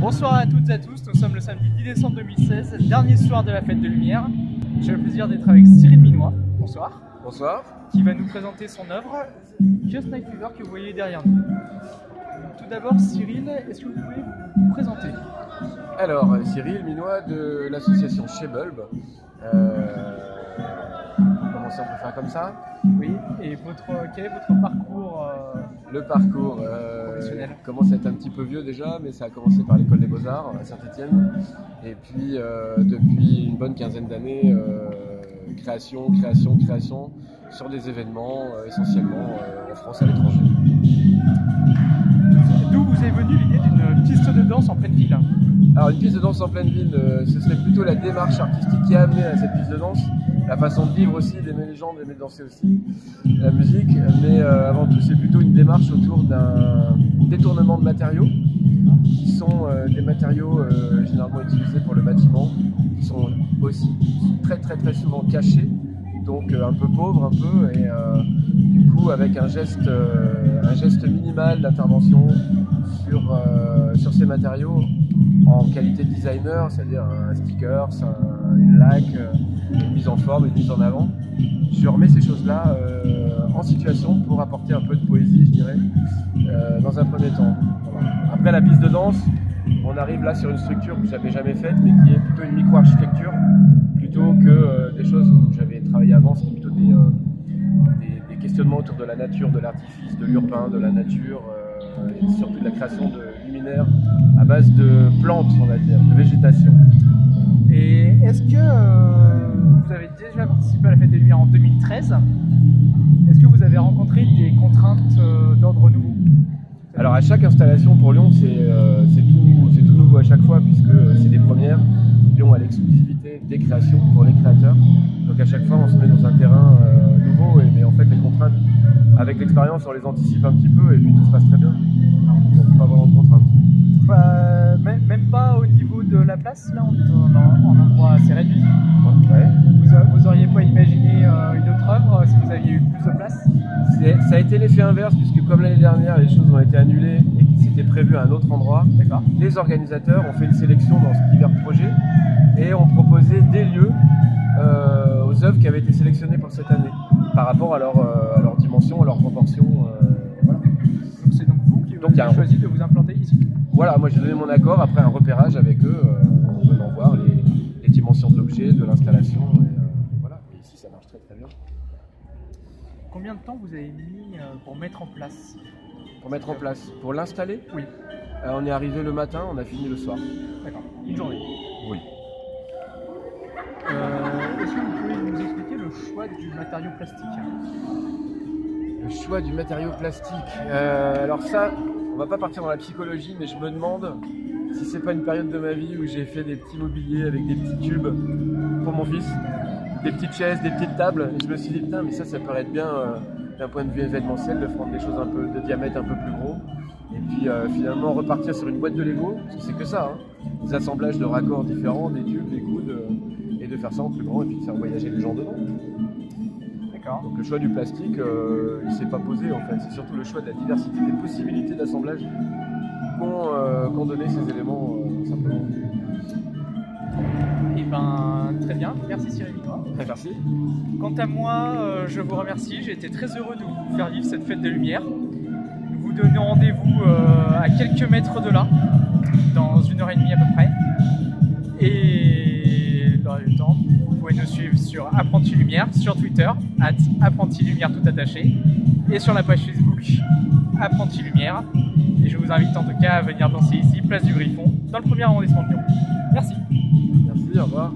Bonsoir à toutes et à tous, nous sommes le samedi 10 décembre 2016, dernier soir de la fête de lumière. J'ai le plaisir d'être avec Cyril Minois, bonsoir. Bonsoir. Qui va nous présenter son œuvre, Just Night Fever, que vous voyez derrière nous. Tout d'abord, Cyril, est-ce que vous pouvez vous présenter? Alors, Cyril Minois de l'association Chez Bulb. Comment ça, on peut faire comme ça? Oui, et quel est votre parcours Le parcours professionnel commence à être un petit peu vieux déjà, mais ça a commencé par l'école des Beaux-Arts à Saint-Étienne. Et puis, depuis une bonne quinzaine d'années, création sur des événements, essentiellement en France et à l'étranger. D'où vous est venue l'idée d'une piste de danse en pleine ville? Alors, une piste de danse en pleine ville, ce serait plutôt la démarche artistique qui a amené à cette piste de danse. La façon de vivre aussi, d'aimer les gens, d'aimer danser aussi, la musique, mais avant tout c'est plutôt une démarche autour d'un détournement de matériaux qui sont des matériaux généralement utilisés pour le bâtiment, qui sont aussi très souvent cachés, donc un peu pauvres et du coup avec un geste minimal d'intervention sur ces matériaux en qualité de designer, c'est-à-dire un sticker, une laque, une mise en forme, une mise en avant. Je remets ces choses-là en situation pour apporter un peu de poésie, je dirais, dans un premier temps. Voilà. Après la piste de danse, on arrive là sur une structure que je n'avais jamais faite, mais qui est plutôt une micro-architecture, plutôt que des choses où j'avais travaillé avant, c'était plutôt des questionnements autour de la nature, de l'artifice, de l'urbain, de la nature, et surtout de la création de luminaires à base de plantes, on va dire, de végétation. Et est-ce que vous avez déjà participé à la Fête des Lumières en 2013? Est-ce que vous avez rencontré des contraintes d'ordre nouveau? Alors à chaque installation pour Lyon, c'est tout nouveau à chaque fois puisque c'est des premières. Lyon a l'exclusivité des créations pour les créateurs. Donc à chaque fois on se met dans un terrain nouveau, mais en fait les contraintes, avec l'expérience on les anticipe un petit peu et puis tout se passe très bien. Donc pas vraiment de contraintes. Même pas au niveau de la place, là, en endroit assez réduit. Ouais. Vous auriez pas imaginé une autre œuvre si vous aviez eu plus de place? Ça a été l'effet inverse puisque comme l'année dernière les choses ont été annulées et que c'était prévu à un autre endroit, les organisateurs ont fait une sélection dans ce divers projets et ont proposé des lieux aux œuvres qui avaient été sélectionnées pour cette année par rapport à leur dimension, à leur proportion. Voilà. Donc c'est donc vous qui avez choisi de vous implanter ici? Voilà, moi j'ai donné mon accord après un repérage avec eux en venant voir les dimensions de l'objet, de l'installation. Voilà, et ici ça marche très bien. Combien de temps vous avez mis pour mettre en place? Pour mettre en place? Pour l'installer? Oui. On est arrivé le matin, on a fini le soir. D'accord, une journée? Oui. Est-ce que vous pouvez nous expliquer le choix du matériau plastique? Le choix du matériau plastique. Alors ça, on va pas partir dans la psychologie, mais je me demande si c'est pas une période de ma vie où j'ai fait des petits mobiliers avec des petits tubes pour mon fils, des petites chaises, des petites tables, et je me suis dit putain mais ça pourrait être bien d'un point de vue événementiel de prendre des choses un peu de diamètre un peu plus gros, et puis finalement repartir sur une boîte de Lego, parce que c'est que ça, des assemblages de raccords différents, des tubes, des coudes, et de faire ça en plus grand et puis de faire voyager les gens dedans. Donc le choix du plastique, il s'est pas posé en fait, c'est surtout le choix de la diversité des possibilités d'assemblage qu'ont donné ces éléments simplement. Et ben très bien, merci Cyril Minois. Merci. Quant à moi, je vous remercie, j'ai été très heureux de vous faire vivre cette fête des Lumières. Nous vous donnons rendez-vous à quelques mètres de là, dans 1h30 à peu près. Et dans le temps, vous pouvez nous suivre sur Apprenti Lumière, sur Twitter, @ApprentiLumière tout attaché, et sur la page Facebook Apprenti Lumière. Et je vous invite en tout cas à venir danser ici, place du Griffon, dans le 1er arrondissement de Lyon. Merci. Merci, au revoir.